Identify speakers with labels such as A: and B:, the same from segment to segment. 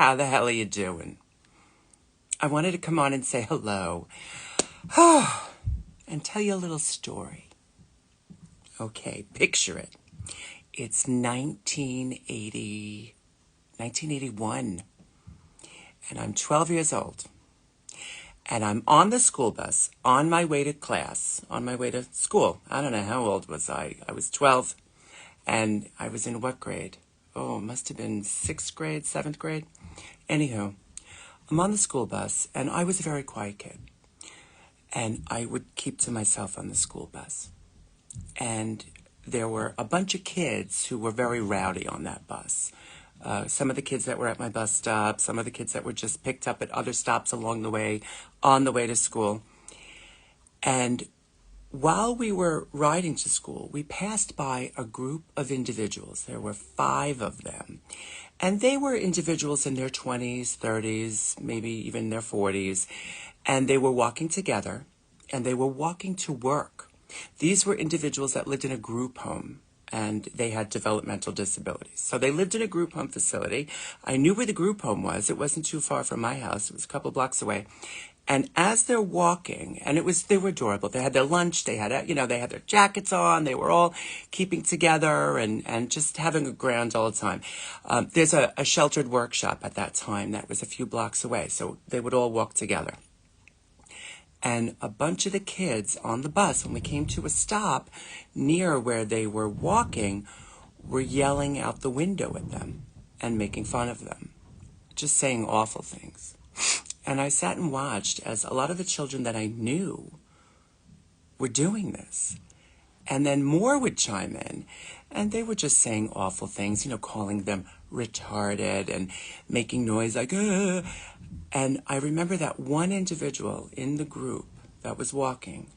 A: How the hell are you doing? I wanted to come on and say hello and tell you a little story. Okay, picture it. It's 1981, and I'm 12 years old. And I'm on the school bus, on my way to class, on my way to school. I don't know, how old was I? I was 12, and I was in what grade? Oh, it must have been 6th grade, 7th grade. Anywho, I'm on the school bus, and I was a very quiet kid. And I would keep to myself on the school bus. And there were a bunch of kids who were very rowdy on that bus. Some of the kids that were at my bus stop, some of the kids that were just picked up at other stops along the way, on the way to school. And while we were riding to school, we passed by a group of individuals. There were 5 of them. And they were individuals in their 20s, 30s, maybe even their 40s. And they were walking together, and they were walking to work. These were individuals that lived in a group home, and they had developmental disabilities. So they lived in a group home facility. I knew where the group home was. It wasn't too far from my house. It was a couple blocks away. And as they're walking, and they were adorable. They had their lunch. They had, they had their jackets on. They were all keeping together and just having a grand old time. There's a sheltered workshop at that time that was a few blocks away. So they would all walk together. And a bunch of the kids on the bus, when we came to a stop near where they were walking, were yelling out the window at them and making fun of them, just saying awful things. And I sat and watched as a lot of the children that I knew were doing this. And then more would chime in, and they were just saying awful things, calling them retarded and making noise like, Ugh. And I remember that one individual in the group that was walking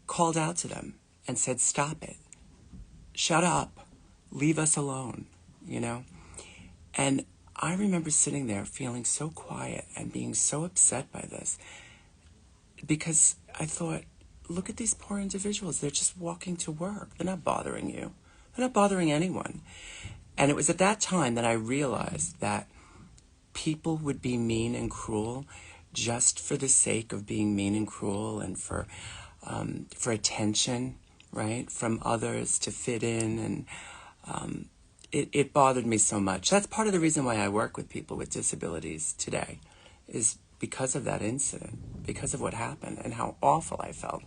A: called out to them and said, "Stop it. Shut up. Leave us alone," And I remember sitting there feeling so quiet and being so upset by this because I thought, look at these poor individuals. They're just walking to work. They're not bothering you. They're not bothering anyone. And it was at that time that I realized that people would be mean and cruel just for the sake of being mean and cruel and for attention, right, from others to fit in. And it bothered me so much. That's part of the reason why I work with people with disabilities today, is because of that incident, because of what happened and how awful I felt.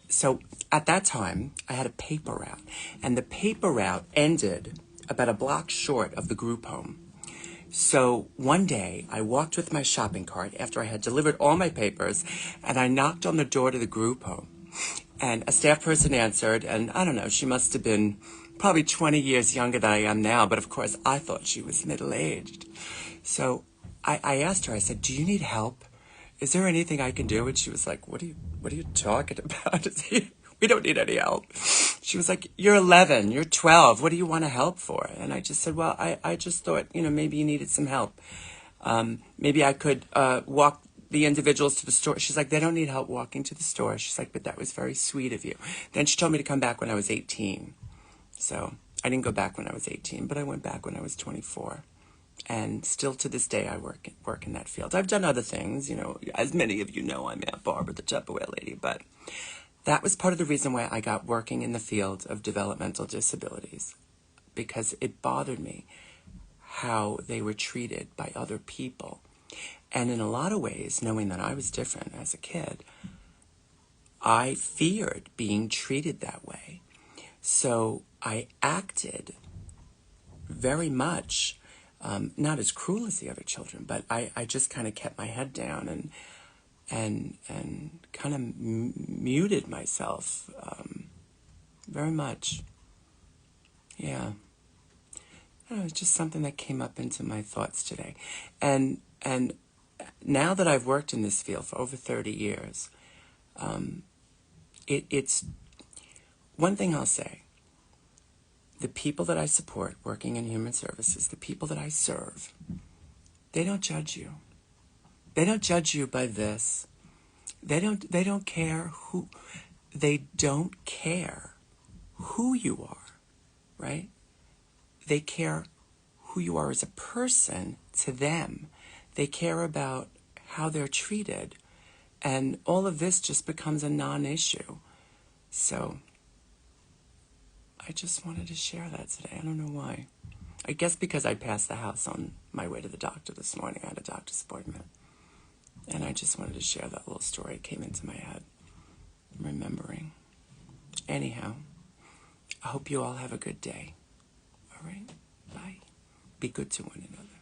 A: So at that time, I had a paper route, and the paper route ended about a block short of the group home. So one day, I walked with my shopping cart after I had delivered all my papers, and I knocked on the door to the group home. And a staff person answered, and I don't know, she must have been probably 20 years younger than I am now, but of course, I thought she was middle-aged. So I asked her, I said, "Do you need help? Is there anything I can do?" And she was like, What are you talking about? We don't need any help. She was like, "You're 11, you're 12. What do you want to help for?" And I just said, well, I just thought, maybe you needed some help. Maybe I could walk the individuals to the store. She's like, "They don't need help walking to the store." She's like, "But that was very sweet of you." Then she told me to come back when I was 18. So I didn't go back when I was 18, but I went back when I was 24. And still to this day, I work in that field. I've done other things, as many of you know, I'm Aunt Barbara, the Tupperware lady, but that was part of the reason why I got working in the field of developmental disabilities, because it bothered me how they were treated by other people. And in a lot of ways, knowing that I was different as a kid, I feared being treated that way. So I acted very much, not as cruel as the other children, but I just kind of kept my head down and kind of muted myself very much. Yeah. I don't know, it's just something that came up into my thoughts today. And now that I've worked in this field for over 30 years, it's one thing I'll say. The people that I support working in human services, the people that I serve, they don't judge you. They don't judge you by this. They don't care who you are, right? They care who you are as a person to them. They care about how they're treated. And all of this just becomes a non-issue. So I just wanted to share that today. I don't know why. I guess because I passed the house on my way to the doctor this morning. I had a doctor's appointment. And I just wanted to share that little story. It came into my head. I'm remembering. Anyhow, I hope you all have a good day. All right? Bye. Be good to one another.